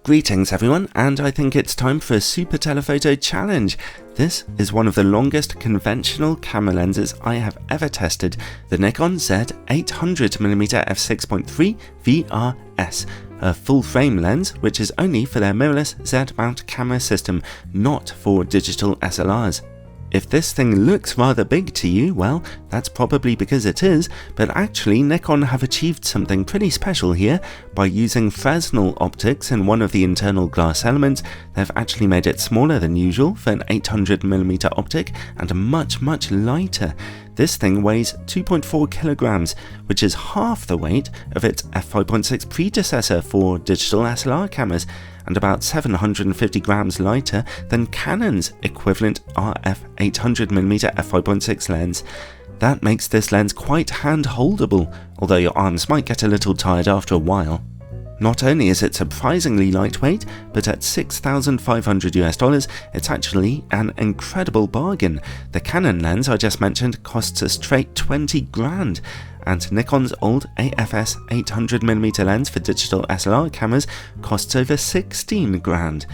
Greetings everyone, and I think it's time for a super telephoto challenge. This is one of the longest conventional camera lenses I have ever tested, the Nikon Z800mm f6.3 VRS, a full frame lens which is only for their mirrorless Z-mount camera system, not for digital SLRs. If this thing looks rather big to you, well, that's probably because it is, but actually Nikon have achieved something pretty special here. By using Fresnel optics in one of the internal glass elements, they've actually made it smaller than usual for an 800mm optic and much lighter. This thing weighs 2.4 kilograms, which is half the weight of its f5.6 predecessor for digital SLR cameras, and about 750 grams lighter than Canon's equivalent RF 800mm f5.6 lens. That makes this lens quite hand-holdable, although your arms might get a little tired after a while. Not only is it surprisingly lightweight, but at $6,500 it's actually an incredible bargain. The Canon lens I just mentioned costs a straight 20 grand, and Nikon's old AFS 800mm lens for digital SLR cameras costs over 16 grand.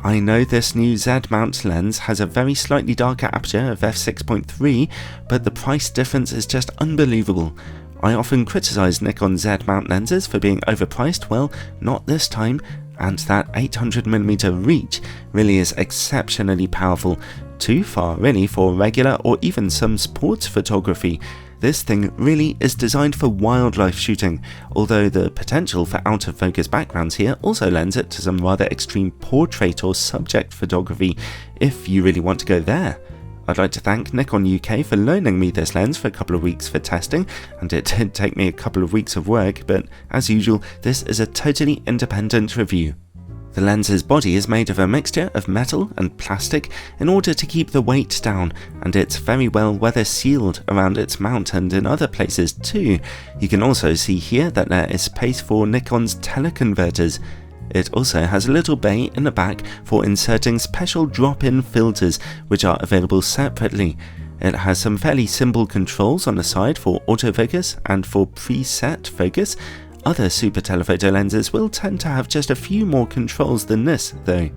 I know this new Z-mount lens has a very slightly darker aperture of f6.3, but the price difference is just unbelievable. I often criticise Nikon Z-mount lenses for being overpriced, well, not this time, and that 800mm reach really is exceptionally powerful, too far really for regular or even some sports photography. This thing really is designed for wildlife shooting, although the potential for out-of-focus backgrounds here also lends it to some rather extreme portrait or subject photography, if you really want to go there. I'd like to thank Nikon UK for loaning me this lens for a couple of weeks for testing, and it did take me a couple of weeks of work, but as usual, this is a totally independent review. The lens's body is made of a mixture of metal and plastic in order to keep the weight down, and it's very well weather sealed around its mount and in other places too. You can also see here that there is space for Nikon's teleconverters. It also has a little bay in the back for inserting special drop-in filters, which are available separately. It has some fairly simple controls on the side for autofocus and for preset focus. Other super telephoto lenses will tend to have just a few more controls than this, though.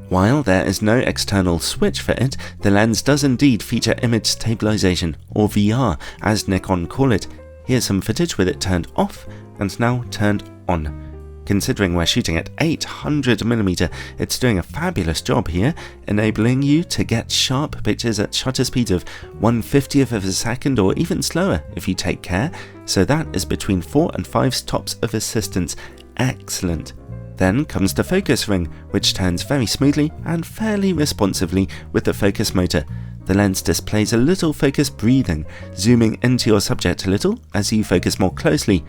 While there is no external switch for it, the lens does indeed feature image stabilization, or VR as Nikon call it. Here's some footage with it turned off and now turned on. Considering we're shooting at 800mm, it's doing a fabulous job here, enabling you to get sharp pictures at shutter speeds of 1/50th of a second or even slower if you take care, so that is between 4 and 5 stops of assistance. Excellent. Then comes the focus ring, which turns very smoothly and fairly responsively with the focus motor. The lens displays a little focus breathing, zooming into your subject a little as you focus more closely.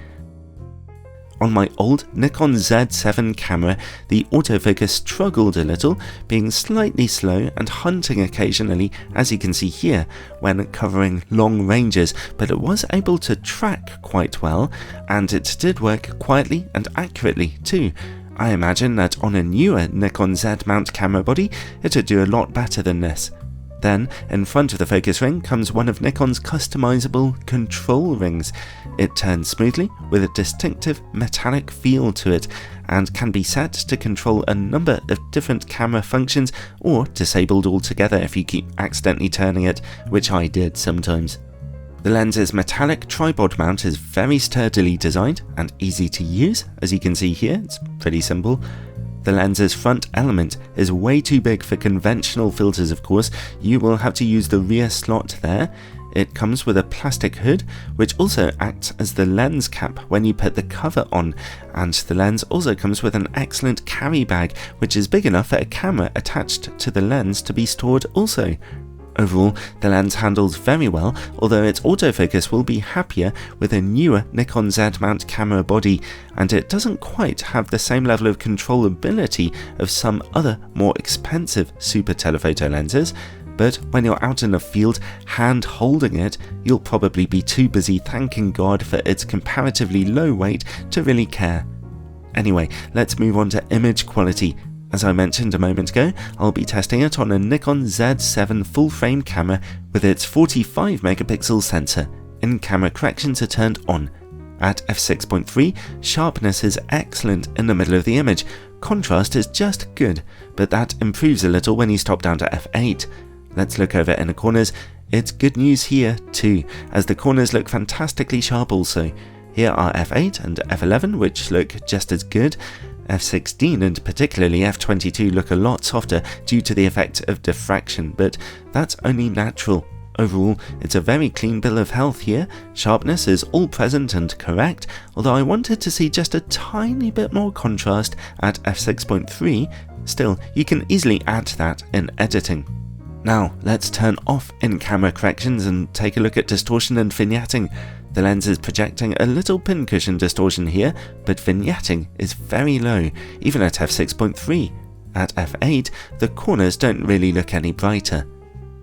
On my old Nikon Z7 camera, the autofocus struggled a little, being slightly slow and hunting occasionally, as you can see here, when covering long ranges, but it was able to track quite well, and it did work quietly and accurately too. I imagine that on a newer Nikon Z-mount camera body, it would do a lot better than this. Then, in front of the focus ring comes one of Nikon's customizable control rings. It turns smoothly with a distinctive metallic feel to it and can be set to control a number of different camera functions or disabled altogether if you keep accidentally turning it, which I did sometimes. The lens's metallic tripod mount is very sturdily designed and easy to use. As you can see here, it's pretty simple. The lens's front element is way too big for conventional filters, of course. You will have to use the rear slot there. It comes with a plastic hood, which also acts as the lens cap when you put the cover on, and the lens also comes with an excellent carry bag, which is big enough for a camera attached to the lens to be stored also. Overall, the lens handles very well, although its autofocus will be happier with a newer Nikon Z-mount camera body, and it doesn't quite have the same level of controllability of some other more expensive super telephoto lenses. But when you're out in the field hand holding it, you'll probably be too busy thanking God for its comparatively low weight to really care. Anyway, let's move on to image quality. As I mentioned a moment ago, I'll be testing it on a Nikon Z7 full-frame camera with its 45 megapixel sensor. In-camera corrections are turned on. At f6.3, sharpness is excellent in the middle of the image. Contrast is just good, but that improves a little when you stop down to f8. Let's look over in the corners. It's good news here too, as the corners look fantastically sharp also. Here are f8 and f11, which look just as good. f16 and particularly f22 look a lot softer due to the effect of diffraction, but that's only natural. Overall, it's a very clean bill of health here. Sharpness is all present and correct, although I wanted to see just a tiny bit more contrast at f6.3. Still, you can easily add that in editing. Now, let's turn off in-camera corrections and take a look at distortion and vignetting. The lens is projecting a little pincushion distortion here, but vignetting is very low, even at f6.3. At f8, the corners don't really look any brighter.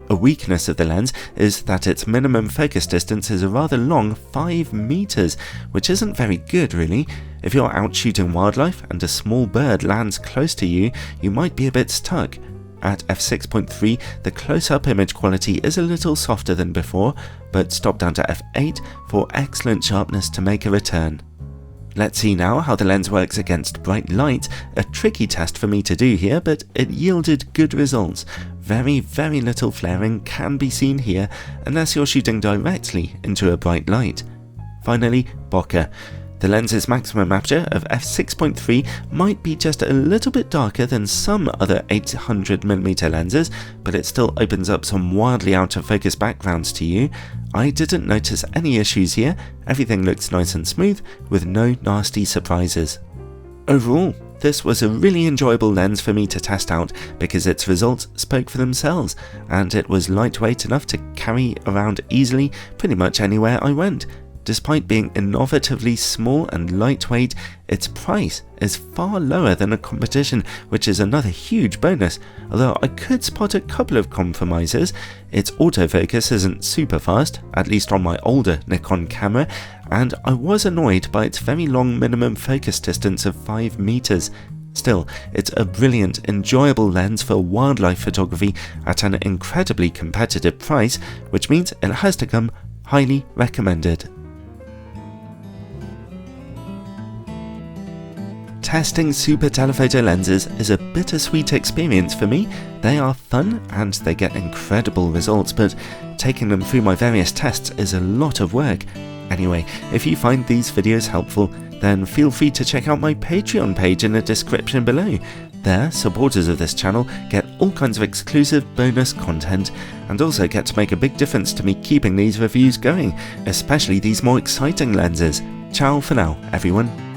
A weakness of the lens is that its minimum focus distance is a rather long 5 meters, which isn't very good really. If you're out shooting wildlife and a small bird lands close to you, you might be a bit stuck. At f6.3, the close-up image quality is a little softer than before, but stop down to f8 for excellent sharpness to make a return. Let's see now how the lens works against bright light, a tricky test for me to do here, but it yielded good results. Very little flaring can be seen here, unless you're shooting directly into a bright light. Finally, bokeh. The lens's maximum aperture of f6.3 might be just a little bit darker than some other 800mm lenses, but it still opens up some wildly out of focus backgrounds to you. I didn't notice any issues here, everything looks nice and smooth, with no nasty surprises. Overall, this was a really enjoyable lens for me to test out because its results spoke for themselves, and it was lightweight enough to carry around easily pretty much anywhere I went. Despite being innovatively small and lightweight, its price is far lower than a competition, which is another huge bonus, although I could spot a couple of compromises. Its autofocus isn't super fast, at least on my older Nikon camera, and I was annoyed by its very long minimum focus distance of 5 meters. Still, it's a brilliant, enjoyable lens for wildlife photography at an incredibly competitive price, which means it has to come highly recommended. Testing super telephoto lenses is a bittersweet experience for me. They are fun and they get incredible results, but taking them through my various tests is a lot of work. Anyway, if you find these videos helpful, then feel free to check out my Patreon page in the description below. There, supporters of this channel get all kinds of exclusive bonus content and also get to make a big difference to me keeping these reviews going, especially these more exciting lenses. Ciao for now, everyone.